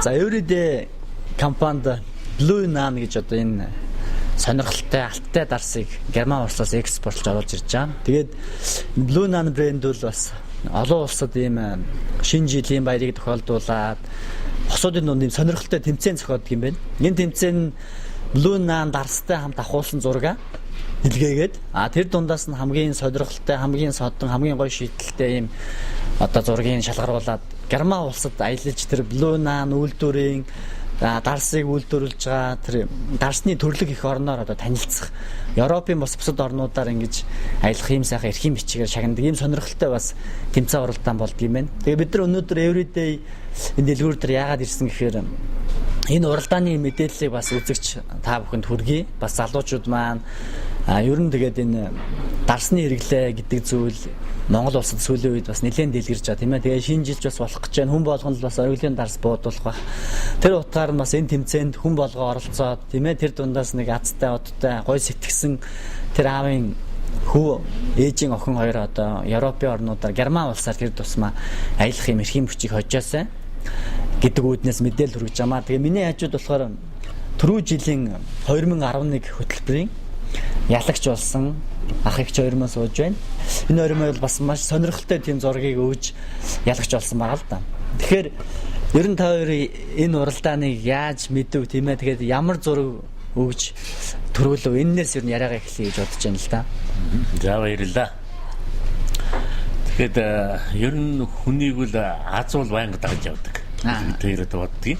За Everyday компанид Blue Nan гэж одоо энэ сонирхолтой алттай дарсыг Герман улсаас экспортлж оруулж ирж байгаа. Тэгээд Blue Nan брэнд бол бас олон улсад ийм шинэ жилийн баярыг тохиолдуулаад босуудын дунд ийм сонирхолтой тэмцээн зохиодог юм байна. Энэ тэмцээн Blue Nan дарстай хамт авахулсан зураг илгээгээд тэр дундаас нь хамгийн сонирхолтой, хамгийн содон, хамгийн гоё шийдэлтэй ийм одоо зургийг шалгаруулад Герман улсад аялаж тэр Blue Nan үйлдвэрийн дарсыг үйлдвэрлэж байгаа тэр дарсны төрлөг их орноор одоо танилцах. Европын бусад орнуудаар ингэж аялах юм сайхан эрхийн бичгээр шагнадаг ийм сонирхолтой бас тэмцээн оролдоон болд юм байна. Тэгээ бид нар өнөөдөр Everyday энэ дэлгүүр дээр яагаад ирсэн гэхээр энэ уралдааны мэдээллийг бас үзэгч та бүхэнд хүргэе. Бас залуучууд маань ер нь тэгээд энэ дарсны хэрэглээ гэдэг зүйл Монгол улсад сүүлийн үед бас нэлээд дэлгэрж байгаа тийм ээ. Тэгээ шинэ жилч бас болох гэж байна. Хүн болгонд бас ориглын дарс буудуулах ба. Тэр утгаар нь бас энэ тэмцээнд хүн болгоо оролцоод тийм ээ. Тэр дундаас нэг азтай одтой гой сэтгсэн тэр аавын хүү ээжийн охин хоёр одоо Европын орнуудаар Герман улсаар тэр тусмаа аялах юм эрхийн бичиг хожоосаа гэдэг үүднээс мэдээлэл хүргэж байгаа. Тэгээ миний хажууд болохоор түрүү жилийн 2011 хөтөлбөрийн ялагч болсон ах эгч хоёр маань сууж байна. Энэ хоёр маань бас маш сонирхолтой тийм зургийг өгж ялагч болсон байгаа л да. Тэгэхээр ер нь та хоёрын энэ уралдааныг яаж мэдэв тийм ээ. Тэгээд ямар зураг өгж төрүүлв энэс ер нь яриагаа эхлэе гэж бодож байна л да. За баярлалаа. Тэгээд ер нь хүнийг л азуул байнга дагаж явдаг. Тэр боддгийг.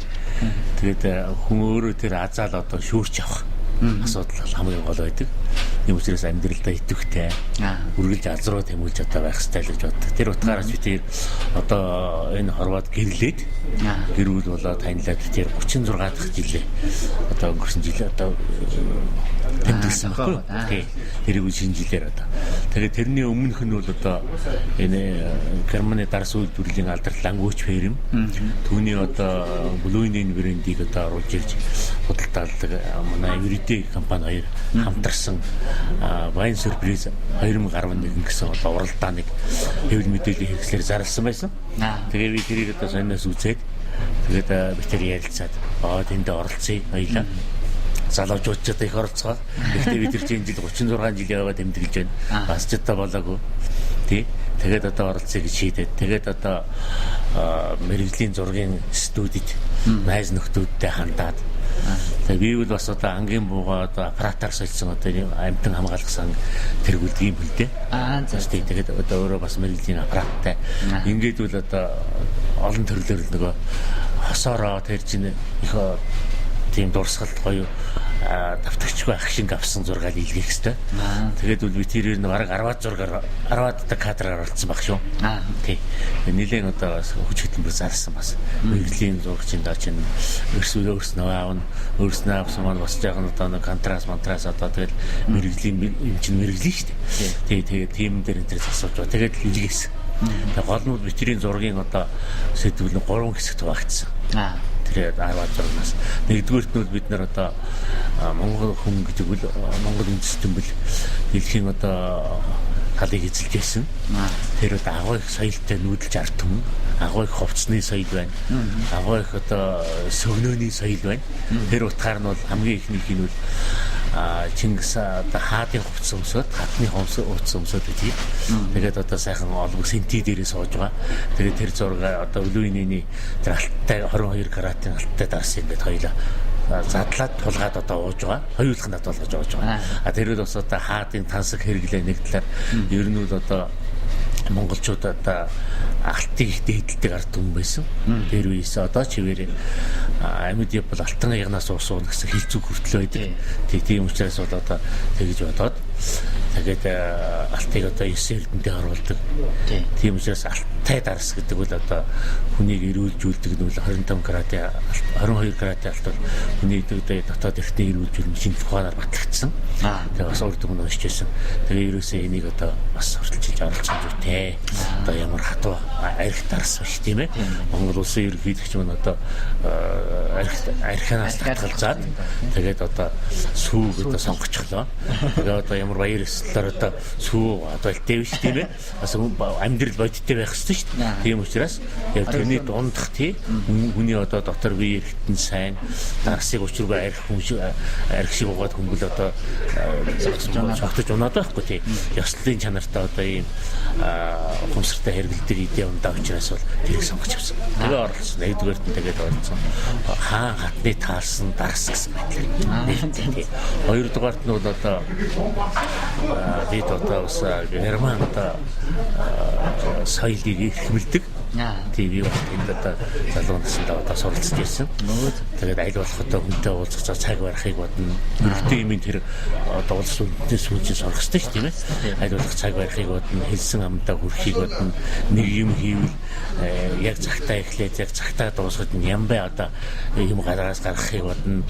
Тэгээд хүн өөрөө тэр азаал одоо шүүрч авах асуудал хамгийн гол байдаг. Ийм учраас амьдралдаа идэвхтэй үргэлж азруу тэмүүлж одоо байх хэрэгтэй л гэж боддог. Тэр утгаараас би тэр одоо энэ хорвоод гэрлээд гэрүүл болоо танилаад тэр 36 дахь жилээ одоо өнгөрсөн жил одоо тэмдэглэсэн байхгүй. Тэрийг шинэ жилээр одоо. Тэгээд тэрний өмнөх нь бол одоо энэ Германы дарс үйлдвэрлэлийн алдарт Langouch ферм түүний одоо Blue-ийн брендийг одоо оруулж ирж худалдаалдаг манай Everyday компани хоёр хамтарсан Wine Surprise 2011 гэсэн уралдааныг хэвлэл мэдээллийн хэрэгслээр зарласан байсан. Тэгээ би тэрийг одоо сониос үзээд тэгээд би тэр ярилцаад тэнд оролцъё хоёлаа. Залуучууд ч одоо их оролцоо. Гэхдээ бид тэр чинь жил 36 жил яваад тэмдэглэж байна. Бас ч одоо болоогүй. Тий. Тэгээд одоо оролцъё гэж шийдээд тэгээд одоо мэрэгжлийн зургийн студид найз нөхдүүдтэй хандаад тэгээд би бол бас одоо ангийн буугаа одоо аппаратаар сольсон одоо амьтан хамгаалсан тэргүүлдэг юм хэл дээ. За тэгээд одоо өөрөө бас мэрэгжлийн аппараттай ингээд бол одоо олон төрлөөр нөгөө хосоороо тэр чинь их тийм дурсгал гоё давтагчгүй ах шиг авсан зургаал илгээх хэвээр. Тэгээд бол би тэрээр нэг бараг 10 зургаар 10 та кадраар оролцсон баг шүү. Тий. Нилээн одоо хүч хөдөлмөр зарсан бас. Мэргэжлийн зурагчийн даа чинь өөрснөө аавн өөрснөө авсан маань бас жаахан одоо нэг контраст одоо тэгэл мэргэжлийн юм чинь мэргэжлээ шүү дээ. Тий. Тэгээд тим дээр энэ асууж байгаа. Тэгээд илгээсэн. Тэгээд гол нь битрийн зургийн одоо сэдвүүл 3 хэсэгт хуваагдсан. Тэгээд 10 зургаас нэгдүгээрт нь бид нар одоо Монгол хүн гэдэг бол Монгол үндэстэн бэл дэлхийн одоо халыг эзэлж байсан. Тэр одоо агуу их соёлтой нүүдэлж арт хүн, агуу их хувцсны соёл байна. Агуу их одоо сөгнөөний соёл байна. Тэр утгаар нь бол хамгийн ихнийх нь бол Чингис одоо хаадын хувцас өмсөд, хатны хувцас өмсөд гэдэг. Тэгээд одоо сайхан олбог сенти дээрээ сууж байгаа. Тэгээд тэр зураг одоо Blue-ийн тэр алттай 22 каратын алттай дарс ингээд хоёлаа задлаад тулгаад одоо ууж байгаа. Хоёулах надад болгож ууж байгаа. Тэр бол бас одоо хаадын тансаг хэрэглээ нэг талаар ер нь бол одоо монголчууд одоо алтыг их дээдэлдэг ард түмэн байсан. Тэр үеэс одоо чивээр амьд бол алтан ягнаас уусуuna гэсэн хилцүү хүртэл байдаг. Тийм учраас бол одоо тэгж бодоод тэгээд алтыг одоо 9 эрдэнэтэй оруулдаг. Тийм учраас алтай дарс гэдэг бол одоо хүнийг эрүүлжүүлдэг нь бол 25 градын 22 градын алт бол хүний дотоод эртний эрүүлжүүл шинэ ухаанаар батлагдсан. Тэгээд бас урд өмнө уншижсэн. Тэгээд ерөөсөө энийг одоо бас хурцлж оролцсон зүйтэй. Одоо ямар хатуу арх дарс биш тийм ээ. Монгол улсын ерөнхийлөгч мөн одоо архинаас татгалзаад тэгээд одоо сүүг одоо сонгочихлоо. Тэгээд одоо ямар баяр ёслолоор одоо сүү одоо дэвш тийм ээ. Бас амьдрал бодиттой байх хэрэгтэй шүү дээ. Тийм учраас яг тэрний дундах тий хүний одоо дотор бие эргэтэн сайн дарсыг учиргүй арх шиг угаад хөнгөл одоо цогтож унаад байхгүй тий. Ёслолын чанартай одоо ийм ухамсартай хэрэгэлдэг идея ундаа учраас бол тэрийг сонгож авсан. Тэгээ орлсон. Нэгдүгээрт нь тэгээд орлсон. Хаан хатны таарсан дарс гэсэн мэтлэг. Хоёрдугаарт нь бол одоо бид одоо бас Герман одоо соёлыг хэмэлдэг. TV бас тэнд одоо залуу насндаа одоо суралцж ирсэн. Тэгээд аль болох одоо хүнтэй уулзах цаг барихыг бодно. Өргөтэй юм тэр одоо улс үндэс сүүжин сурах хэрэгтэй шүү тийм ээ. Аль болох цаг барихыг бодно, хэлсэн амдаа хүрэхийг бодно. Нэг юм хийвэл яг цагтаа эхлээд яг цагтаа дуусгад нь ям бай одоо юм гараас гаргахыг бодно.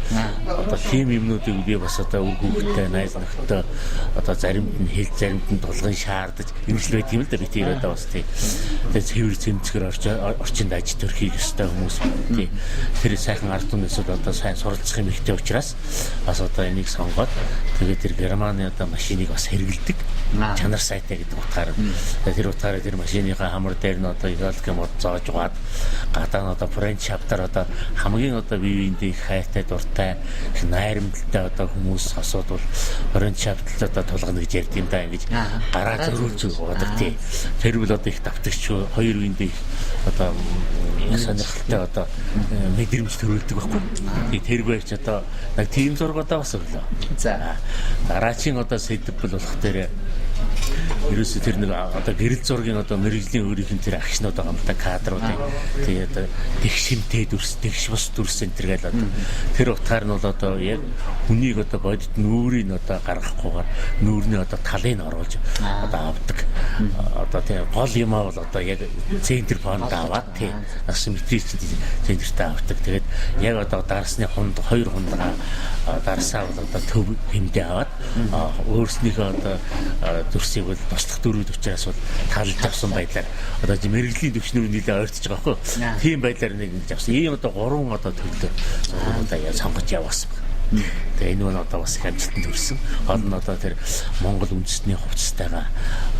Одоо тийм юмнуудыг би бас одоо үр хүүхдтэй найз нөхдөд одоо заримд нь хэл заримд нь тулгын шаардаж имжил байт юм л да би тэр одоо бас тийм. Тэгээд цэвэр цэмцгэр орчинд аж төрхийг өстэй хүмүүс тий. Тэр сайхан ард түмнээс одоо сайн суралцах юм ихтэй учраас бас одоо энийг сонгоод тэгээд тэр Германы одоо машиныг бас хэрэгэлдэг. Чанар сайтай гэдэг утгаар. Тэр утгаараа тэр машиныхаа хамар дээр нь одоо идеалк мод зоож угаад гадаа нь одоо френч чаптар одоо хамгийн одоо бие биендээ их хайртай дуртай найрамдалтай одоо хүмүүс асуудвал френч чаптал одоо тулгана гэж ярьд юм да ингэж гараа зөрүүлж угадаг тий. Тэр бол одоо их давтагч хоёр биендээ одоо сонирхолтой одоо мэдрэмж төрүүлдэг байхгүй. Тэр байж одоо нэг тим зургуудаа бас өглөө. За дараачийн одоо сэдв бол болох дээр ерөөсөө тэр нэг одоо гэрэл зургийн одоо мэрэгжлийн өөрийнх нь тэр агшнууд байгаа юм да кадруудын тий одоо тэгшимтэй дүрс тэгш бас дүрс энэ төр гээл одоо тэр утгаар нь бол одоо яг хүнийг одоо бодит нүүрийг одоо гаргахгүйгээр нүүрний одоо талыг оруулж одоо авдаг одоо тий гол юм аа бол одоо яг центр фонд аваад тий нас мэтрийч центртээ авдаг тэгээд яг одоо дарсны хунд хоёр хундагаа дарсаа бол одоо төв хэмдээ аваад өөрснийхөө одоо дүрсийг бол туслах дөрвүүд учраас бол талж авсан байдлаар одоо мэрэгжлийн төвчнөр нийлээ ойртож байгаа байхгүй. Тийм байдлаар нэг ингэж авсан. Ийм одоо 3 одоо төрлөө одоо яа сонгож явуулсан байна. Тэгээ энэ нь одоо бас их амжилтанд хүрсэн. Гол нь одоо тэр Монгол үндэстний хувцастайгаа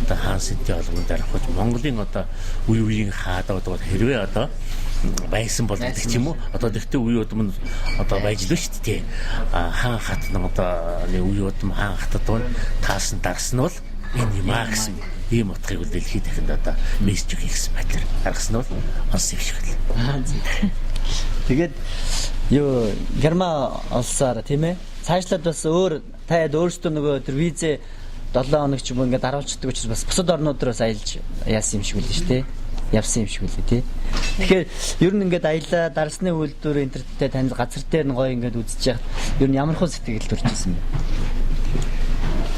одоо хаан сэнтийн олгонд арахж Монголын одоо үе үеийн хаадаа одоо хэрвээ одоо байсан бол гэдэг ч юм уу одоо тэгтээ үе удам нь одоо байж л шүү дээ. Хаан хат нь одоо үе удам хаан хатад бол таасан дарсан бол энэ юм аа гэсэн ийм утгыг үл дэлхийд дахинд одоо мессеж өгөх гэсэн байдлаар гаргасан нь бол онс юм шиг л. Тэгээд юу Герман улсаар тийм ээ цаашлаад бас өөр таад өөрсдөө нөгөө тэр визээ 7 хоног ч юм уу ингээд дараалцдаг учраас бас бусад орнуудаас аялж яасан юм шиг үлээ шүү дээ. Явсан юм шиг үлээ тий. Тэгэхээр ер нь ингээд аялаа дарсны үйлдвэр интернеттэй танд газар дээр нь гоё ингээд үзэж яхад ер нь ямар хөө сэтгэл төрж ирсэн бэ?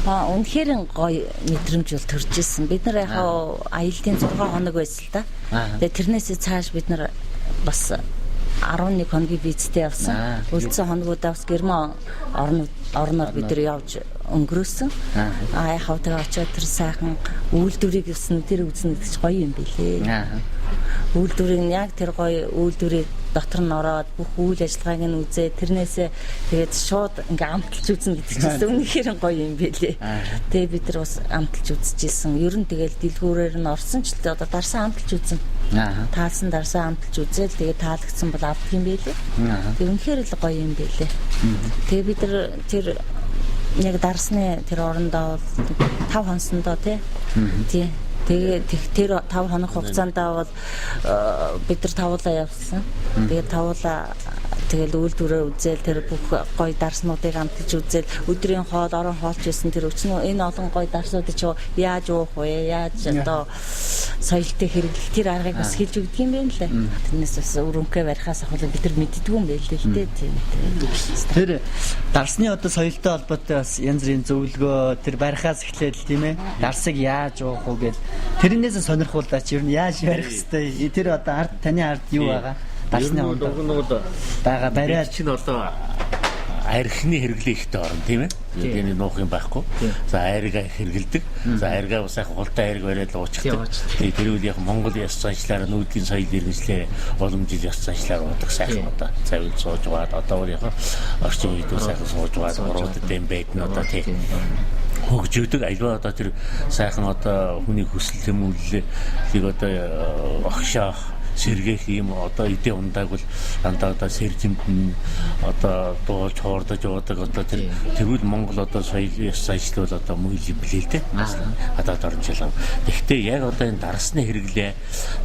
Үнэхээр гоё мэдрэмж бол төрж ирсэн. Бид нар яхаа аяллаа 6 хоног байсан л да. Тэгээ тэрнээсээ цааш бид нар бас 11 хоногийн визтэй явсан. Үлдсэн хоногудаа бас Герман орноор бид нар явж өнгөрөөсөн. Яхаа тэгээ очиод тэр сайхан үйлдвэрийг өснө тэр үзнэ гэж гоё юм билээ. Үйлдвэрийн яг тэр гоё үйлдвэрийг дотор нь ороод бүх үйл ажиллагааг нь үзээ тэрнээсээ тэгээд шууд ингээ амталж үзнэ гэдэг чинь үнэхээр гоё юм билээ. Тэгээ бид нар бас амталж үзчихсэн. Ер нь тэгэл дэлгүүрээр нь орсон ч одоо дарсан амталж үзнэ. Таалсан дарсан амталж үзэл тэгээ таалагдсан бол авдаг юм билээ. Тэгээ үнэхээр л гоё юм билээ. Тэгээ бид нар тэр яг дарсны тэр орондоо 5 хонсондоо тий. Тэгээ тэр 5 хоног хугацаанд бол бид нар тавуулаа явсан. Тэгээ тавуулаа тэгэл үйлдвэрээ үзэл тэр бүх гоё дарснуудыг амталж үзэл өдрийн хоол орон хоолч байсан тэр өчнөө энэ олон гоё дарснуудыг чи яаж уух вэ? Яаж одоо соёлтой хэрэглэх тэр аргыг бас хэлж өгдөг юм байна лээ. Тэрнээс бас өрөнгөө барихаас ахвал бид нар мэддэггүй юм байл л дээ тийм. Тэр дарсны одоо соёлтой холбоотой бас янз бүрийн зөвлөгөө тэр барихаас эхлээд л тийм ээ. Дарсыг яаж уух вэ гэж тэрнээс сонирхуулаач ер нь яаж барих хэвтэй тэр одоо ард таны ард юу байгаа? Дарсны хонд байгаа бариа чинь одоо архины хэрэглээ ихтэй орно тийм ээ. Тэгээд нуух юм байхгүй. За айргаа хэрэгэлдэг. За айргаа бас яг гултай айрг бариад уучдаг. Тэгээд тэр үл яг Монгол яс заншлаар нүүдлийн соёл иргэншлээ улам жил яс заншлаар уудаг сайхан одоо завил сууж байгаа. Одоо бол яг орчин үед сайхан сууж байгаа. Урууд дэм байд нь одоо тийм. хөгжөөдөг альва одоо тэр сайхан одоо хүний хүсэл тэмүүллийг одоо огшоох сэргээх юм одоо эдийн ундааг бол дандаа одоо сэржимтэн одоо дуулж хоордож явдаг одоо тэрүүл Монгол одоо соёл ёс ажил бол одоо мөн билээ л дээ. Одоо оржлоо. Гэхдээ яг одоо энэ дарсны хэрэглээ,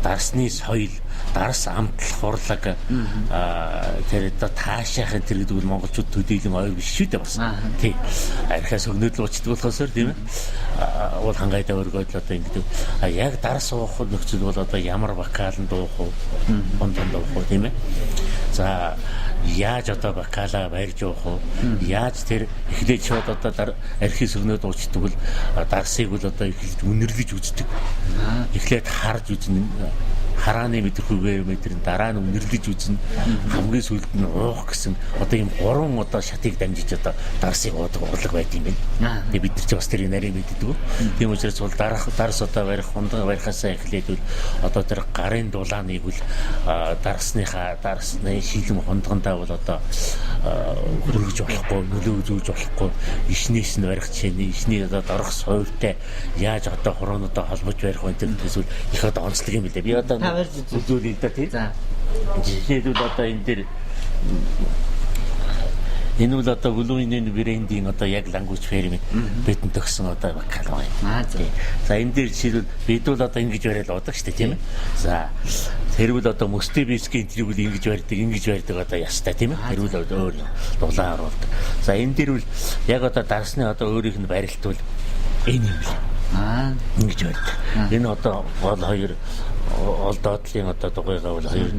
дарсны соёл, дарс амтлах урлаг тэр одоо таашаахын тэр гэдэг бол монголчууд төдийлөн ойр биш шүү дээ бас. Тий. Архиас өгнөдлөө учдаг болохоосоор тийм ээ. Уул хангайдаа өргөөд одоо ингэдэг. Яг дарс уух нөхцөл бол одоо ямар вокалын дуух уу, онтон дуух уу тийм ээ. За яаж одоо вокалаа барьж явах уу? Яаж тэр эхлээд шууд одоо архиас өгнөд уучдаг бол дарсыг бол одоо эхлээд үнэрлэж үздэг. Эхлээд харж үзнэ. Харааны мэдрэхүйгээр мэдрэн дараа нь үнэрлэж үзнэ. Хамгийн сүүлд нь уух гэсэн одоо ийм гурван одоо шатыг дамжиж одоо дарсыг уудаг урлаг байд юм байна. Тэгээ бид нар ч бас тэрийг нарийн мэддэг. Тийм учраас бол дарс одоо барих хундаг барихаасаа эхлээд бол одоо тэр гарын дулааныг бол дарсны шилэн хундгандаа бол одоо хөргөж болохгүй, нөлөө үзүүлж болохгүй, ишнээс нь барих жишээ, ишний одоо дорох суйртай яаж одоо хуруунуудаа холбож барих вэ гэдэгээс их одоо онцлог юм билээ. Би одоо үзүүлээ да тий. Жишээлбэл одоо энэ дээр энэ бол одоо Blue-ийн брендийн одоо яг language firm битэн төгсөн одоо вокал байна. За энэ дээр жишээлбэл бид бол одоо ингэж бариад уудаг шүү дээ тийм ээ. За тэрвэл одоо Мөстебискийн тэрийг бол ингэж барьдаг одоо ястай тийм ээ. Тэрвэл өөр дулаан оруулдаг. За энэ дээр бол яг одоо дарсны одоо өөрийнх нь барилт бол энэ юм байна. Ингэж барьдаг. Энэ одоо гол хоёр олдоодлын одоо дугуйгаа бол хоёр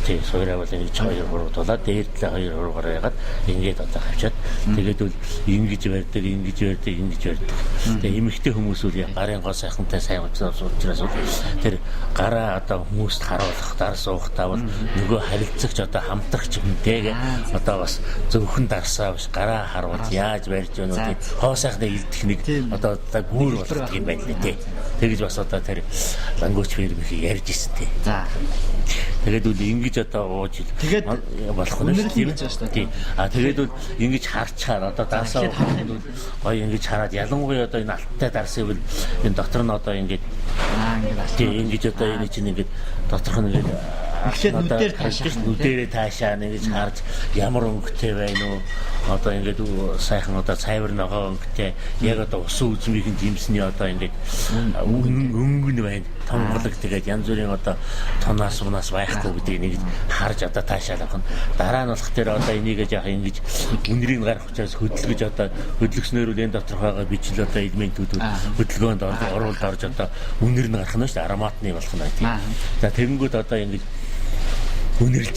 тий сууraa бол ингэж хоёр гурав дулаад дээр талаа хоёр гурав яагаад ингэж одоо хавчаад тэгээд бол ингэж барьдаг. Тэгээ эмэгтэй хүмүүс үл гарын гоо сайхантай сайн учраас тэр гараа одоо хүмүүст харуулах дарс уухтаа бол нөгөө харилцагч одоо хамтрагч юмтэйг одоо бас зөвхөн дарсаа биш гараа харуул яаж барьж өгнө тий хоо сайхнаа илдэх нэг одоо гүүр болгох юм байна лээ тий. Тэгэж бас одоо тэр language firm их ярьж ирсэн тий. За. Тэгээд үл ингэж одоо ууж болох нь тийм тий. Тэгээд үл ингэж харчаар одоо дарсаа гоё ингэж хараад ялангуяа одоо энэ алттай дарсыг бол энэ дотор нь одоо ингэж ингэж одоо энэ чинь ингэж доторх нь ингэж эхлээд нүдэрээ таашаа нэгж харж ямар өнгөтэй байна уу одоо ингээд сайхан одоо цайвар ногоо өнгөтэй яг одоо усан үзмийн жимсний одоо ингээд өнгөн байна томголог тэгээд янз бүрийн одоо тонаас унаас байхгүй гэдгийг нэг харж одоо таашаал авах нь дараа нь болох тэр одоо энийг яах ингэж үнэрийг гарах учраас хөдөлгөж одоо хөдөлгснөөр үл энэ доторх байгаа бичил одоо элементүүд хөдөлгөөнд оруулж орж одоо үнэр нь гарах нь шүү дээ ароматны болох нь тийм. За тэгэнгүүт одоо ингэж үнэрлж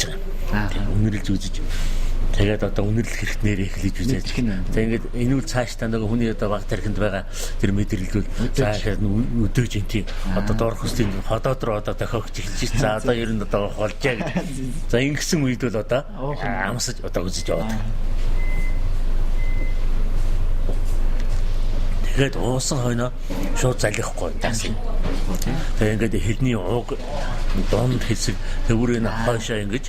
байгаа. Үнэрлж үзэж. Тэгээд одоо үнэрлэх хэрэгтнээр эхлэж үзээд. За ингээд энэ үл цаашдаа нөгөө хүний одоо баг тархинд байгаа тэр мэдрэлдүүл за ихэд өдөөж ин тийм одоо доор хөслийн ходоод руу одоо тохиогч эхэлж байна. За одоо ер нь одоо холжаа гэж. За ингэсэн үед бол одоо амсаж одоо үзэж яваад. Тэгээд уусан хойноо шууд залихгүй таасан. Тэгээд ингээд хэлний ууг донд хэсэг төвөрийн хойшоо ингэж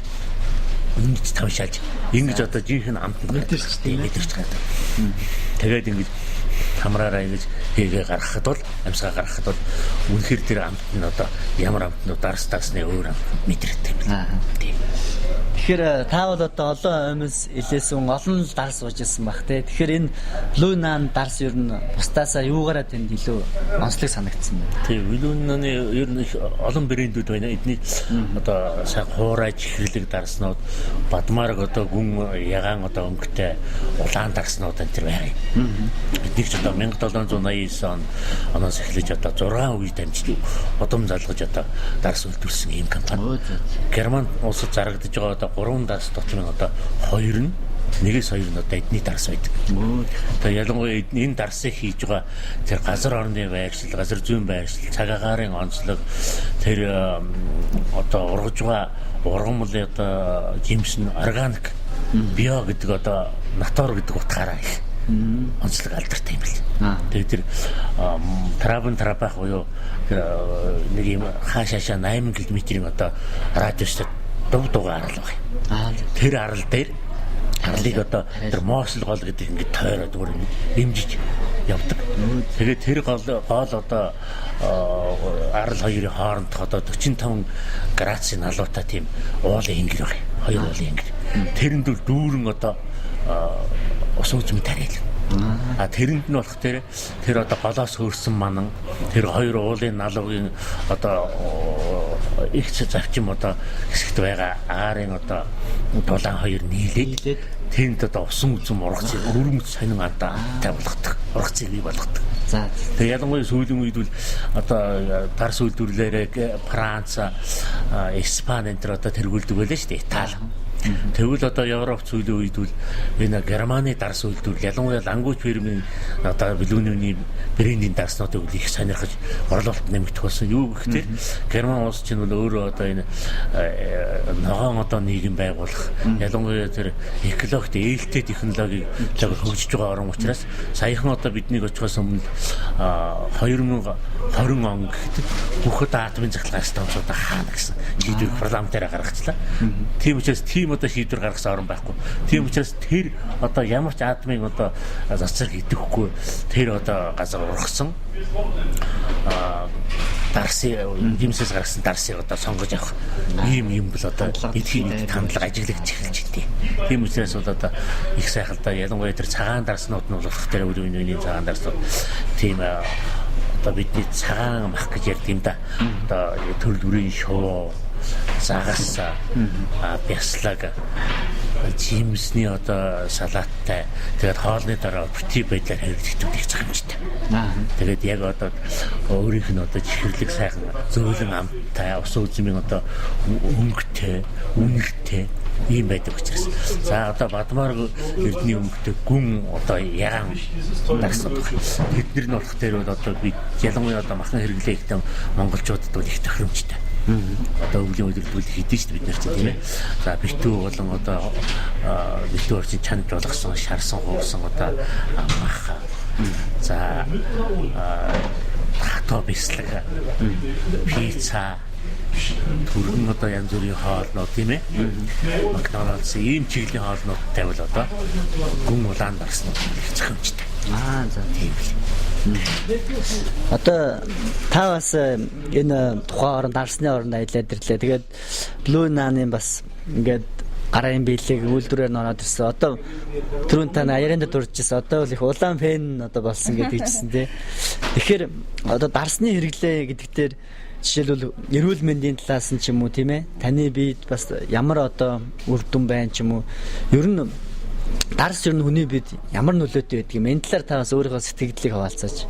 тавшааж ингэж одоо жинхэнэ амтнд мэдэрч байгаа. Тэгээд ингэж хамраараа ингэж хийгээ гаргахад бол амьсгаа гаргахад бол үнэхээр тэр амт нь одоо ямар амт нь дарс тасны өөр амт мэдрэгдэх юм байна. Тийм. Тэгэхээр та бол одоо олон омс илээсэн олон дарс уужсэн баг те. Тэгэхээр энэ Blue Nan дарс ер нь бусдаасаа юугаараа тэнд илүү онцлог санагдсан байна. Тийм, Blue Nan-ы ер нь олон брэндүүд байна. Эдний одоо сайн хуурай чихэрлэг дарснууд, бадмараг одоо гүн ягаан одоо өнгөтэй улаан дарснууд энэ төр байна. Эднийг ч одоо 1789 оноос эхлэж одоо 6 үе дамжиж удам залгаж одоо дарс үлдүүлсэн ийм компани. Герман улсад зарагдаж байгаа одоо 3 дарс дотор нь одоо 2 нь нэгээс 2 нь одоо эдний дарс байдаг. Тэгээ ялангуяа энэ дарсыг хийж байгаа тэр газар орны байршил, газар зүйн байршил, цаг агаарын онцлог тэр одоо ургаж байгаа ургамлын одоо жимс нь органик био гэдэг одоо натор гэдэг утгаараа их онцлог алдартай юм бэл. Тэгээ тэр Трабах буюу нэг юм хаашаашаа 8 км-ийн одоо радиустай дув дугаар арал байна. Тэр арал дээр арлыг одоо тэр Мосл гол гэдэг ингээд тойроод зүгээр дэмжиж явдаг. Тэгээд тэр гол одоо арал хоёрын хоорондох одоо 45 градусын налуутай тийм уулын ингэр байна. Хоёр уулын ингэр. Тэрэнд дүүрэн одоо ус үзэм тариал. Тэрэнд нь болох тэр одоо голоос хөрсөн манан тэр хоёр уулын налуугийн одоо их завчим одоо хэсэгт байгаа аарын одоо дулаан хоёр нийлээд тэнд одоо усан үзэм ургацыг өрөмж сонин андаа тавилгадаг. Ургацыг бий болгодог. За. Тэгээ ялангуяа сүүлийн үед бол одоо Дарс үйлдвэрлэлээр Франц, Испани энэ одоо тэргүүлдэг байлаа шүү дээ. Итали. Тэгвэл одоо Европ сүүлийн үед бол энэ Германы дарс үйлдвэрлэл ялангуяа лангууч фирмийн одоо билүүний брендийн дарснуудыг их сонирхож орлуулалт нэмэгдэх болсон. Юу гэхээр Герман улс чинь бол өөрөө одоо энэ ногоон одоо нийгэм байгуулах ялангуяа тэр экологт ээлтэй технологиг хөгжиж байгаа орн учраас саяхан одоо биднийг очихоос өмнө 2020 он гэхэд бүх одоо атомын захлагын станцуудаа хаана гэсэн шийдвэр парламентаар гаргачлаа. Тийм учраас тийм одоо шийдвэр гаргасан орн байхгүй. Тийм учраас тэр одоо ямар ч атомын одоо засаг идэхгүй тэр одоо газар ургасан дарсыг димсээс гаргасан дарсыг одоо сонгож авах юм бол одоо эдхийн нийт хандлага ажиглагдж эхэлж байна. Тийм учраас бол одоо их сайхан да ялангуяа тэр цагаан дарснууд нь болох тэр үеийн цагаан дарснууд тийм одоо бидний цагаан мах гэж ярьд юм да. Одоо төрөл бүрийн шоо, загас, бяслаг, жимсний одоо салааттай тэгээд хоолны дараа бити байдлаар хэрэглэгдэх их цагамжтай. Тэгээд яг одоо өөрийнх нь одоо чихэрлэг сайхан зөөлөн амттай, ус үзмийн одоо өнгөтэй, үнэртэй ийм байдаг учраас. За одоо Бадмаар эрдний өнгөтэй гүн одоо ягаан дарсан баг. Тэднэр нь болох дээр бол одоо би ялангуяа одоо махан хэрэглээ ихтэй монголчуудад бол их тохиромжтой. Одоо өвлийн үйлдвэрлэл хийдэж шүү дээ бид нар чинь тийм ээ. За битүү болон одоо битүү орчин чанд болгосон, шарсан хуусан одоо мах. За хатоо бислэг, пицца, түргэн одоо янз бүрийн хоолнууд тийм ээ. Макдоналдс ийм чиглэлийн хоолнуудтай бол одоо гүн улаан дарсан их зохимжтой. За тийм л. Одоо та бас энэ тухайн орнд дарсны оронд аялаад ирлээ. Тэгээд Blue Naan-ын бас ингээд гарын биелэг үйлдвэрээр нороод ирсэн. Одоо түрүүн та аяаранд дуржчихсан. Одоо бол их улаан фэн одоо болсон гэдэг хэлсэн тий. Тэгэхээр одоо дарсны хэрэглээ гэдэгтэр жишээлбэл эрүүл мэндийн талаас нь ч юм уу тийм ээ. Таны биед бас ямар одоо үр дүн байна ч юм уу. Ер нь дарс ер нь хүний биед ямар нөлөөтэй байдаг юм. Энэ талаар та бас өөрийнхөө сэтгэлдлийг хаваалцаач.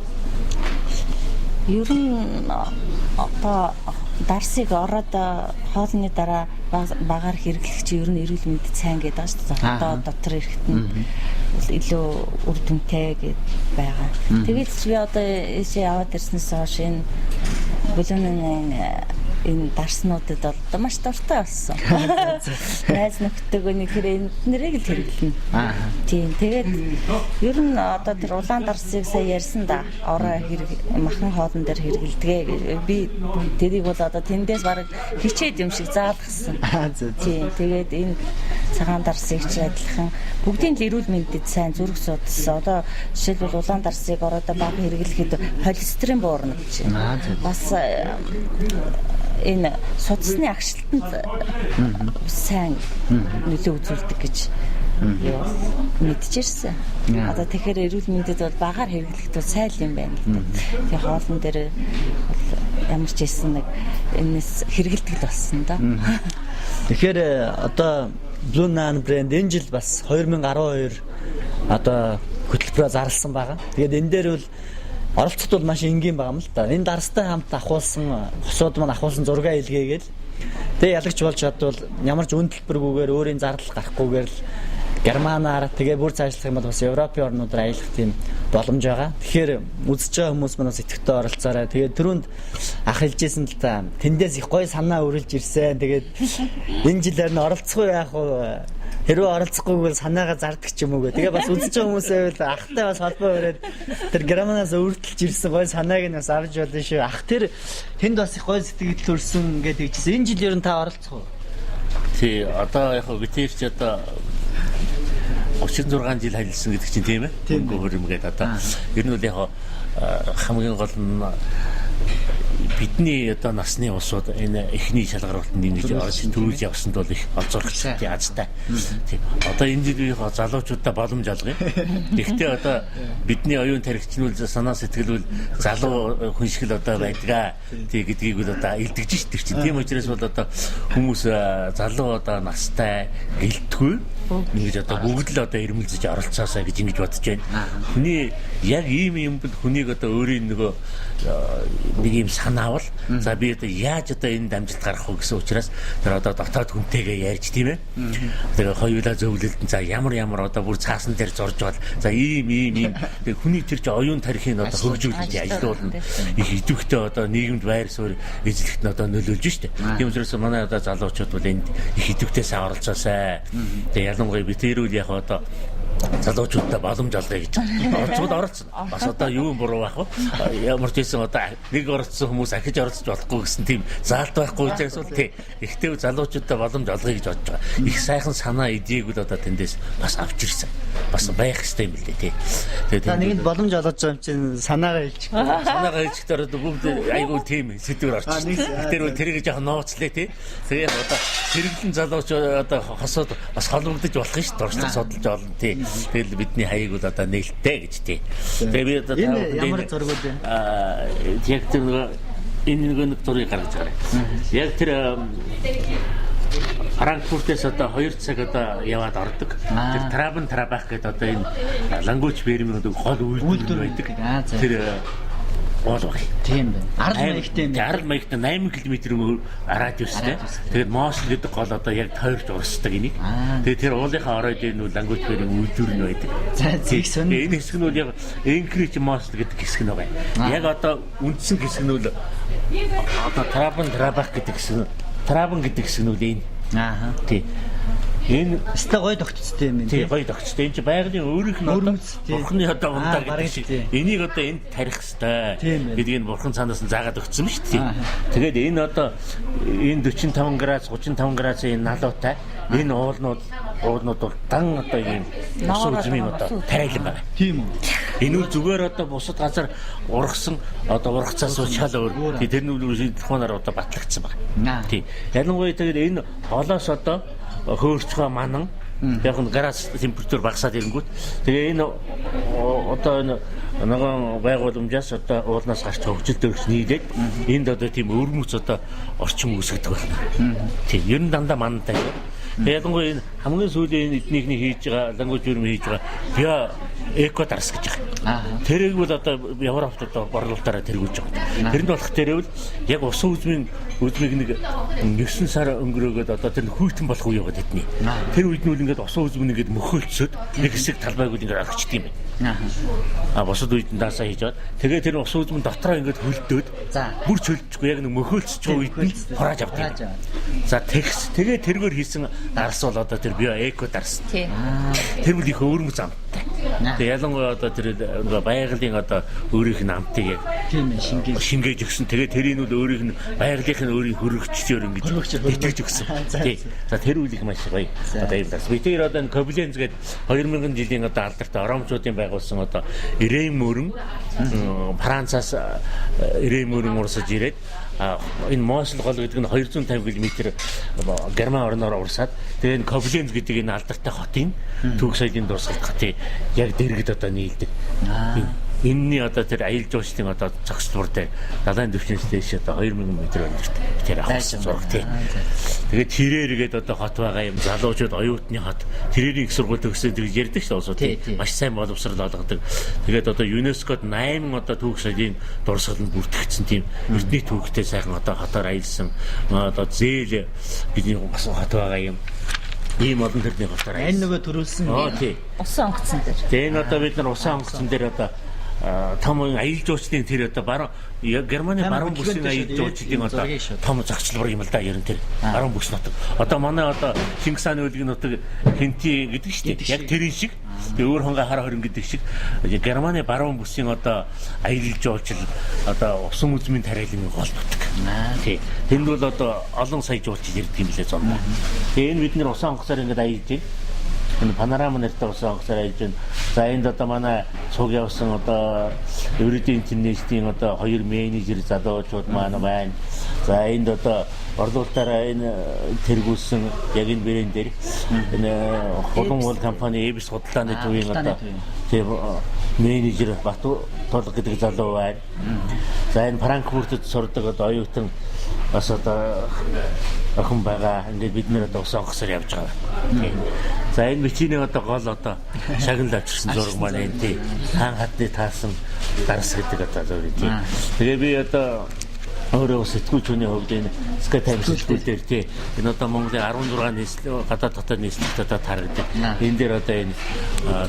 Ер нь одоо дарсыг ороод хоолны дараа багаар хэрэглэх чи ер нь эрүүл мэндэд сайн гэдэг байна шүү дээ. Одоо дотор ирэхэд нь илүү үр дүнтэй гэд байгаа. Тэгэл чи одоо эшээ аваад ирснээс хойш энэ бүлүүнийн энэ дарснуудад бол маш дуртай болсон. Найз нөхдөд нэг нэрийг л хэрэглэнэ. Тийм. Тэгээд ер нь одоо тэр улаан дарсыг сая ярьсан да. Ороо махан хоолн дээр хэрэгэлдэг. Би тэрийг бол одоо тэндээс бараг хичээд юм шиг заалгасан. Тийм. Тэгээд энэ цагаан дарсыг ч адилхан бүгдийн л эрүүл мэндэд сайн зүрх судас. Одоо жишээлбэл улаан дарсыг ороод баг хэрэглэхэд холестерин буурна гэж. Бас энэ судасны агшлтанд сайн нөлөө үзүүлдэг гэж мэдчихсэн. Одоо тэгэхээр эрүүл мэндэд бол багаар хэрэглэхэд сайн юм байна. Тэгээ хоолн дээр ямар ч байсан нэг энэс хэрэгэлдэг л болсон да. Тэгэхээр одоо Blue Naan брэнд энэ жил бас 2012 одоо хөтөлбөрөөр зарласан байгаа. Тэгээд энэ дээр бол оролцоход бол маш энгийн байгаа юм л да. Энэ дарстай хамт ахуулсан хосууд маань ахуулсан зураг илгээгээл. Тэгээ ялагч болж чадвал ямар ч үн төлбөргүйгээр өөрийн зардал гарахгүйгээр л Германаар тэгээ бүр цаашлах юм бол бас Европын орнуудаар аялах тийм боломж байгаа. Тэгэхээр үзэж байгаа хүмүүс маань бас идэвхтэй оролцоорой. Тэгээд түрүүнд ах хэлжсэн л та тэндээс их гоё санаа үргэлж ирсэн. Тэгээд энэ жилээр нь оролцох уу яах вэ? Хэрвээ оролцохгүйгээр санаагаа зардаг ч юм уу гэ. Тэгээ бас үзэж байгаа хүмүүсээ бол ахтай бас холбоо өрөөд тэр Германаас өртөлж ирсэн гоё санааг нь бас авч болно шүү. Ах тэр тэнд бас их гоё сэтгэл төрсөн гэдэг хэлжсэн. Энэ жил ер нь та оролцох уу? Тий, одоо яг битэрч одоо 36 жил ажилласан гэдэг чинь тийм ээ. Хөнгө хөрмгээд одоо ер нь бол яг хамгийн гол нь бидний одоо насны улсууд энэ эхний шалгаруултанд ингэж орж төрүүлж явсанд бол их онцлогтой азтай. Тийм. Одоо энэ жилийн залуучуудаа боломж олгоё. Гэхдээ одоо бидний оюун тархичнуул санаа сэтгэл бол залуу хүн шиг л одоо байдгаа. Тий гэдгийг бол одоо илтгэж штеп чинь. Тийм учраас бол одоо хүмүүс залуу одоо настай гэлтгүй ингэж одоо бүгд л одоо ирмэлзэж оролцоосаа гэж ингэж бодож байна. Хүний яг ийм юм бол хүнийг одоо өөрийн нөгөө нэг юм санаавал за би одоо яаж одоо энэ дамжилт гаргах вэ гэсэн учраас тэр одоо дотоод хүнтэйгээ ярьж тийм ээ. Тэгээ хоёулаа зөвлөлдөн за ямар одоо бүр цаасан дээр зорж бод за ийм тэгээ хүний тэр чи оюун тарихыг одоо хөгжүүлж ажилуулна их идэвхтэй одоо нийгэмд байр суурь эзлэхэд нь одоо нөлөөлж штэ. Тийм учраас манай одоо залуучууд бол энд их идэвхтэй сайн оролцоосай. Тэгээ ялангуяа би тэр үл яг одоо залуучуудаа боломж олгоё гэж орцууд оролцсон. Бас одоо юу буруу байх вэ? Ямар ч байсан одоо нэг оролцсон хүмүүс ахиж оролцож болохгүй гэсэн тийм заалт байхгүй учраас бол тий. Ихтэй залуучуудаа боломж олгоё гэж бодож байгаа. Их сайхан санаа эдийг бол одоо тэндээс бас авч ирсэн. Бас байх хэрэгтэй юм л дээ тий. Тэгээд нэгэнд боломж олгож байгаа юм чинь санаагаа хэлчих. Санаагаа хэлчихээр одоо бүгд айгүй тийм сэдвэр орчих. Тэр тэрийг жоохон нууцлаа тий. Тэгээд одоо сэргэлэн залууч одоо хосоод бас холбогдож болох нь шүү. Дуршлаг судалж олно тий. Тэгэл бидний хаяг бол одоо нээлттэй гэж тий. Тэгээ би одоо ямар зургууд вэ? Яг тэр нэг зургийг гаргаж байгаа. Яг тэр Франкфуртээс одоо 2 цаг одоо яваад ордог. Тэр Трабах гэдэг одоо энэ лангууч бэрмийн гол үйлдвэр байдаг. Тэр бол баг. Тийм байна. Арал маягтай 8 км радиустай. Тэгээд Мосл гэдэг гол одоо яг тойрч урсдаг энийг. Тэгээд тэр уулынхаа оройд энэ лангууч бэрийн үйлдвэр нь байдаг. За зэг сонь. Энэ хэсэг нь бол яг Энкрич Мосл гэдэг хэсэг нь байгаа. Яг одоо үндсэн хэсэг нь бол одоо Трабах гэдэг хэсэг. Трабан гэдэг хэсэг нь үл энэ. Тий. Энэ өстой гоё тогтцтой юм байна. Тий, гоё тогтцтой. Энэ чи байгалийн өөрийнх нь бурхны одоо ундаа гэдэг шиг. Энийг одоо энд тарих хэвээр гэдгийг бурхан цаанаас нь заагаад өгсөн шүү дээ. Тэгээд энэ одоо энэ 45 градус 35 градусын энэ налуутай энэ уулнууд бол дан одоо ийм ус үзмийн одоо тариалан байна. Тийм үү. Энэ үл зүгээр одоо бусад газар ургасан одоо ургацаас шал өөр. Тэр нь үл шийдэлхүүнээр одоо батлагдсан байна. Тий. Ялангуяа тэгээд энэ холоос одоо хөөрчгөө манан яг нь градус температур багасаад ирэнгүүт тэгээ энэ одоо нэгэн байгууламжаас одоо уулнаас гарч хөгжил дөрвс нийлээд энд одоо тийм өрмөц одоо орчин үүсгдэг байна. Тийм ер нь дандаа манантай. Ялангуяа энэ хамгийн сүүлийн эднийхний хийж байгаа лангууч бэрм хийж байгаа био экодарс гэж байгаа. Тэрийг бол одоо Европт одоо борлуулалтаараа тэргүүлж байгаа. Тэрэнд болох тэрвэл яг усан үзмийг нэг 9 сар өнгөрөөгөөд одоо тэр хүйтэн болох үе яваад хэдний. Тэр үед нь үл ингээд усан үзмийг ингээд мөхөөлцөөд нэг хэсэг талбайг ингээд орчихд юм байна. Босод үед нь даасаа хийж аваад тэгээ тэр усан үзмэн дотроо ингээд хөлдөөд бүр чөлдөхгүй яг нэг мөхөөлцөж үед нь хурааж авдаг. За тэгээ тэргээр хийсэн дарс бол одоо тэр био эко дарс. Тэр үл их өөрмөц амттай. Тэгээ ялангуяа одоо тэр байгалийн одоо өөрийнх нь амтыг яг шингээж өгсөн. Тэгээ тэрийг нь өөрийнх нь байгалийнх нь өөрийн хөрөгчөөр ингэж итгэж өгсөн. Тий. За тэр үл их маш гоё. Одоо юм дарс. Би тэр одоо Кобленц гэдэг 2000 жилийн одоо алдартай оромчуудын байгуулсан одоо Ирэм мөрөн Францаас Ирэм мөрөн урсаж ирээд энэ Мосл гол гэдэг нь 250 км Герман орноор урсаад тэгээ энэ Кобленц гэдэг энэ алдартай хотын түүх соёлын дурсгалт хотын яг дэргэд одоо нийлдэг. Энэний одоо тэр аялал жуулчлалын одоо зохицлбор дээр далайн дэвшинс дэш одоо 2000 м өндөрт тэр авсан зураг тий. Тэгээд тэрээргээд одоо хот байгаа юм залуучууд оюутны хот тэрэрийн их сургууль төгсөөд гэж ярьдаг шүү дээ. Маш сайн боловсрал олгодог. Тэгээд одоо ЮНЕСКОд 8 одоо түүх соёлын дурсгал нь бүртгэгдсэн тийм эрдний түүхтэй сайхан одоо хотоор аялсан одоо зээл бидний бас хот байгаа юм. Ийм олон төрлийн хотоор аялсан. Энэ нөгөө төрүүлсэн. Тий. Усан онгоцсон дээр. Тэгээ энэ одоо бид нар усан онгоцсон дээр одоо том аялал жуулчлалын тэр одоо баруун Германы баруун бүсийн аялал жуулчлалын одоо том зохицлбор юм л да ер нь тэр баруун бүс нутаг. Одоо манай одоо Чингис хааны үлгийн нутаг Хэнти гэдэг шүү дээ. Яг тэрийн шиг өөр хонго хар хорин гэдэг шиг Германы баруун бүсийн одоо аялал жуулчлал одоо усан үзмийн тариалан гол нутаг. Тий. Тэнд бол одоо олон сая жуулчлал ирдэг юм лээ зам. Тэгээ энэ бид нэр усан онгоцоор ингээд аялж байна. энэ панорама нэртэй усан онгоцоор ажиллаж байна. За энд одоо манай цуг явсан одоо Евридийн интернэшнлийн одоо 2 менежер залуучууд маань байна. За энд одоо орлуулалтаараа энэ тэргүүлсэн яг энэ брэнд дээр энэ холон уул компани Эбис судалгааны төвийн одоо тийм менежер Бату Толго гэдэг залуу байна. За энэ Франкфуртд сурдаг одоо оюутан бас одоо охин байгаа. Ингээд бид нэр одоо ус онгоцоор явж байгаа. За энэ бичгийн одоо гол одоо шагнал авчирсан зураг маань энэ тий. Хаан хатны таасан дарс гэдэг одоо зураг тий. Тэгээ би одоо өөрөө сэтгүүлчний хувьд энэ Sky Times сэтгүүл дээр тий энэ одоо Монголын 16 нийслэл гадаад дотоод нийслэлд одоо тарагддаг. Энэ дээр одоо энэ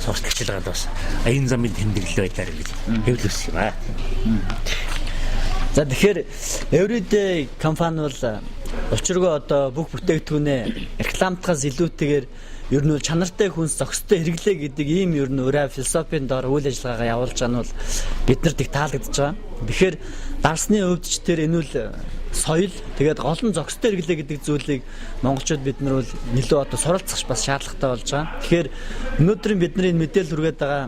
сурталчилгаанд бас аян замын тэмдэглэл байлаар гэж хэвлүүлсэн юм аа. За тэгэхээр Everyday компани бол учиргүй одоо бүх бүтээгдэхүүнээ рекламтахаас илүүтэйгээр ер нь чанартай хүнс зохистой хэрэглээ гэдэг ийм ер нь өрөө философийн доор үйл ажиллагаагаа явуулж байгаа нь бол биднэрт их таалагдж байгаа. Тэгэхээр дарсны өвдөж төр энэ үл соёл тэгээд гол нь зохистой хэрэглээ гэдэг зүйлийг монголчууд бид нар бол нэлээд одоо суралцах бас шаардлагатай болж байгаа. Тэгэхээр өнөөдрийн бидний мэдээлэл хүргээд байгаа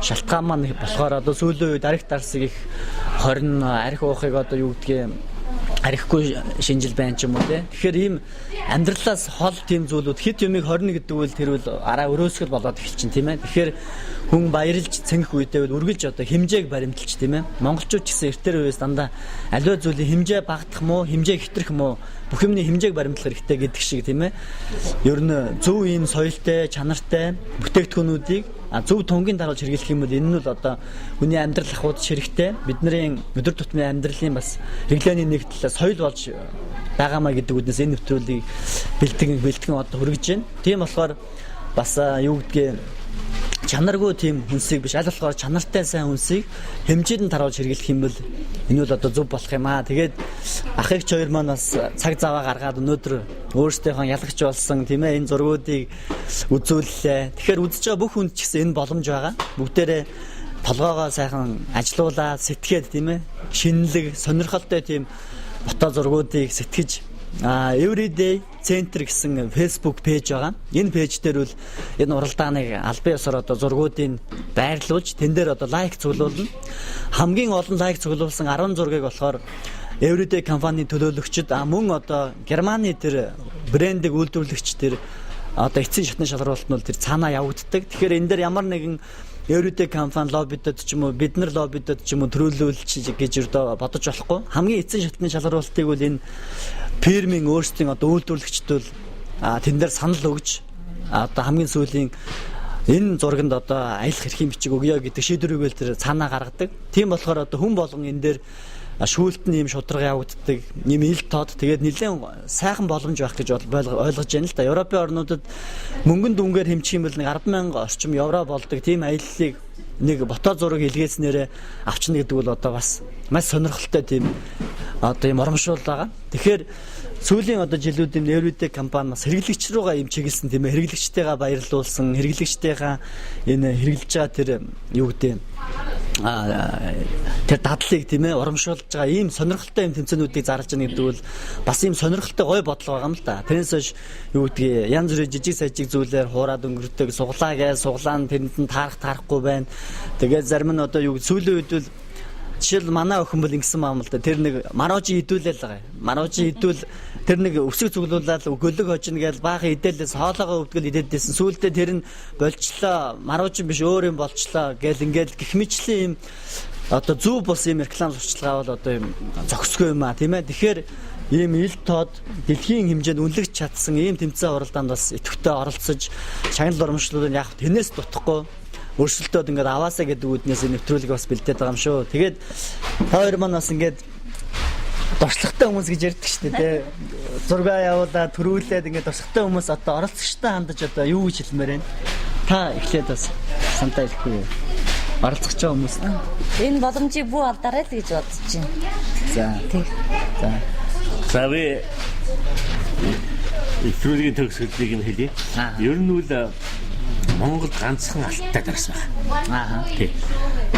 шалтгаан маань болохоор одоо сүүлийн үед арх дарсыг их 20 арх уухыг одоо юу гэдгийг архигүй шинжил байна ч юм уу те. Тэгэхээр ийм амьдралаас хол тийм зүйлүүд хит юмыг 21 гэдэг үйл тэр үл араа өрөөсгөл болоод эхэлчин тийм ээ. Тэгэхээр хүн баярлж цэнгэх үедээ бол үргэлж одоо хэмжээг баримталж тийм ээ. Монголчууд ч гэсэн эртээр үеэс дандаа аливаа зүйлийн хэмжээ багтах мó, хэмжээ хэтрэх мó, бүх юмны хэмжээг баримтлах хэрэгтэй гэдэг шиг тийм ээ. Ер нь зөв ийм соёлтой, чанартай бүтээгдэхүүнүүдийг зөв тунгийн даруйж хэрэглэх юм бол энэ нь бол одоо хүний амьдрал ахуйд хэрэгтэй. Бидний өдөр тутмын амьдралын бас хэрэглээний нэгдэл соёл болж байгаамаа гэдэг үднээс энэ нэвтрүүлгийг бэлтгэн одоо хүргэж байна. Тийм болохоор бас юу гэдгийг чанаргүй тийм хүнсийг биш аль болохоор чанартай сайн хүнсийг хэмжээнд нь таруулж хэрэглэх юм бол энэ бол одоо зөв болох юм аа. Тэгээд ах эгч хоёр маань бас цаг заваа гаргаад өнөөдөр өөрсдийнхөө ялагч болсон тийм ээ энэ зургуудыг үзүүллээ. Тэгэхээр үзэж байгаа бүх хүнд ч гэсэн энэ боломж байгаа. Бүгдээрээ толгоогоо сайхан ажилуулаад сэтгэхэд тийм ээ шинэлэг сонирхолтой тийм фото зургуудыг сэтгэж Everyday Center гэсэн Facebook пэйж байгаа. Энэ пэйж дээр бол энэ уралдааныг албан ёсоор одоо зургуудыг байрлуулж тэн дээр одоо лайк цуглуулна. Хамгийн олон лайк цуглуулсан 10 зургийг болохоор Everyday компанийн төлөөлөгчд мөн одоо Германы тэр брендийг үйлдвэрлэгч тэр одоо эцсийн шатны шалралт нь бол тэр цаанаа явагддаг. Тэгэхээр энэ дээр ямар нэгэн Everyday компани лоббидод ч юм уу бид нар лоббидод ч юм уу төрүүлүүлж гэж бодож болохгүй. Хамгийн эцсийн шатны шалралтыг бол энэ фирмийн өөрсдийн одоо үйлдвэрлэгчд бол тэн дээр санал өгж одоо хамгийн сүүлийн энэ зурганд одоо аялах эрхийн бичиг өгье гэдэг шийдвэрийг тэр цаанаа гаргадаг. Тийм болохоор одоо хүн болгон энэ дээр шүүлтэн ийм шударга явагддаг, ийм ил тод тэгээд нэлээд сайхан боломж байх гэж ойлгож байна л да. Европын орнуудад мөнгөн дүнгээр хэмжих юм бол 10,000 орчим евро болдог тийм аяллыг нэг бото зураг илгээснээрээ авчна гэдэг бол одоо бас маш сонирхолтой тийм одоо ийм урамшуул байгаа. Тэгэхээр сүүлийн одоо жилүүдийн Everyday компани бас хэрэглэгч рүүгээ юм чиглэсэн тийм ээ хэрэглэгчтэйгээ баярлуулсан хэрэглэгчтэйгээ энэ хэрэглэж байгаа тэр юу гэдэг тэр дадлыг тийм ээ урамшуулж байгаа ийм сонирхолтой юм тэмцээнүүдийг зарлж байгаа гэдэг бол бас ийм сонирхолтой гой бодол байгаа юм л да. Тэрнээс хойш юу гэдгийг янз бүрийн жижиг сажиг зүйлээр хуураад өнгөрдөг суглаа нь тэрэнд нь таарахгүй байна. Тэгээд зарим нь одоо юу сүүлийн үед бол жишээл манай охин бол ингэсэн маам л да. Тэр нэг марожи идүүлэл байгаа. Марожи идүүл тэр нэг өсөг цуглуулаад өгөлөг хожно гэж баахан идэлээс хоолоогоо өвдгөл идээдсэн. Сүүлдээ тэр нь болчлоо. Марожи биш өөр юм болчлоо гэл ингээл гих мэтлээ юм одоо зөв бос юм реклам сурчлагаа бол одоо юм зохисгүй юм а тийм ээ. Тэгэхээр ийм ил тод дэлхийн хэмжээнд үнэлэгч чадсан ийм тэмцээн уралдаанд бас идэвхтэй оролцож шагнал урамшлуудыг яг тэрнээс дутхгүй өрсөлдөөд ингээд аваасаа гэдэг үднээс нэвтрүүлэг бас бэлдээд байгаа юм шүү. Тэгээд хоёр маань бас ингээд дуршлагтай хүмүүс гэж ярьдаг шүү дээ. Зургаа явуулаад төрүүлээд ингээд дуршлагтай хүмүүс одоо оролцогчтой хандаж одоо юу гэж хэлмээр байна. Та эхлээд бас сантаа хэлэхгүй юу? Оролцож байгаа хүмүүс. Энэ боломжийг бүү алдаарай л гэж бодож байна. За тийм. За би нэвтрүүлгийн төгсгөлийг юм хэлье. Ер нь үл Монголд ганцхан алттай дарс байна. Тийм.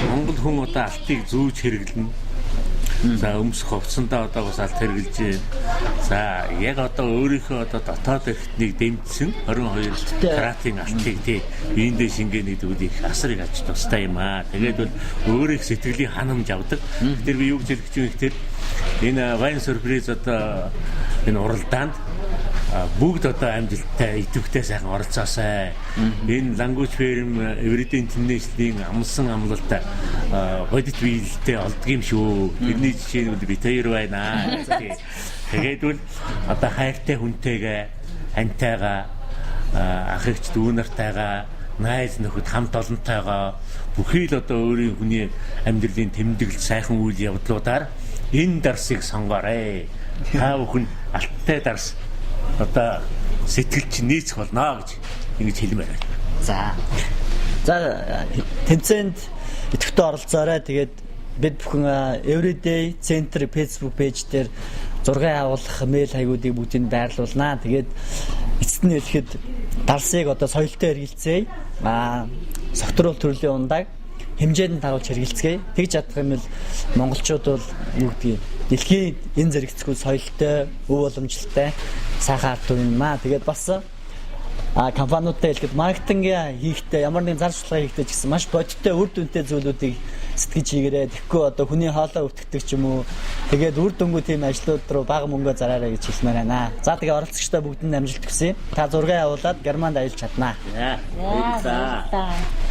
Монгол хүн одоо алтыг зүүж хэрэглэнэ. За өмсөх хувцсандаа одоо бас алт хэрглэж байна. За яг одоо өөрийнхөө одоо дотоод эрхтнийг дэмжсэн 22 каратын алтыг тий биендээ шингээ нэгдвэл их асар их аж тустай юм аа. Тэгээд бол өөрийнх сэтгэлийн ханамж авдаг. Тэгэхээр би юу гэж хэлэх гэж байна гэхээр энэ Wine Surprise одоо энэ уралдаанд бүгд одоо амжилттай идэвхтэй сайхан оролцоосай. Энэ Language Firm Everyday International-ийн амлсан амлалт бодит биелэлтэй олдгийм шүү. Тэрний жишээнүүд би тэр байна. Тэгээд бол одоо хайртай хүнтэйгээ, хантайгаа, ах эгч дүү нартайгаа, найз нөхөд хамт олонтойгоо бүхий л одоо өөрийн хүний амьдралын тэмдэглэл сайхан үйл явдлуудаар энэ дарсыг сонгоорой. Та бүхэн алттай дарс одоо сэтгэл чинь нийцэх болно гэж ингэж хэлмээр байна. За тэмцээнд идэвхтэй оролцоорой. Тэгээд бид бүхэн Everyday Center Facebook пэйж дээр зураг авуулах мэйл хаягуудыг бүгдийг байрлуулнаа. Тэгээд эцэст нь хэлэхэд дарсыг одоо соёлтой хэрэгэлцгээе. Согтруулалт төрлийн ундааг хэмжээнд дагуулж хэрэгэлцгээе. Тэгж чадах юм бол монголчууд бол юу гэдгийг дэлхийн энэ зэрэгцгүй соёлтой, өв боломжтой сайхан ард түмэн маа. Тэгээд бас компаниудтай хэлэхэд маркетинг хийхдээ ямар нэгэн зар сурталчилгаа хийхдээ ч гэсэн маш бодиттой үр дүнтэй зүйлүүдийг сэтгэж хийгээрэй. Тэгэхгүй одоо хүний хоолой өвтгдөг ч юм уу. Тэгээд үр дүнгүй тийм ажлууд руу бага мөнгө зараарай гэж хэлмээр байна. За тэгээ оролцогчдоо бүгдэнд амжилт хүсье. Та зураг авуулаад Германд аялж чаднаа. Баярлалаа.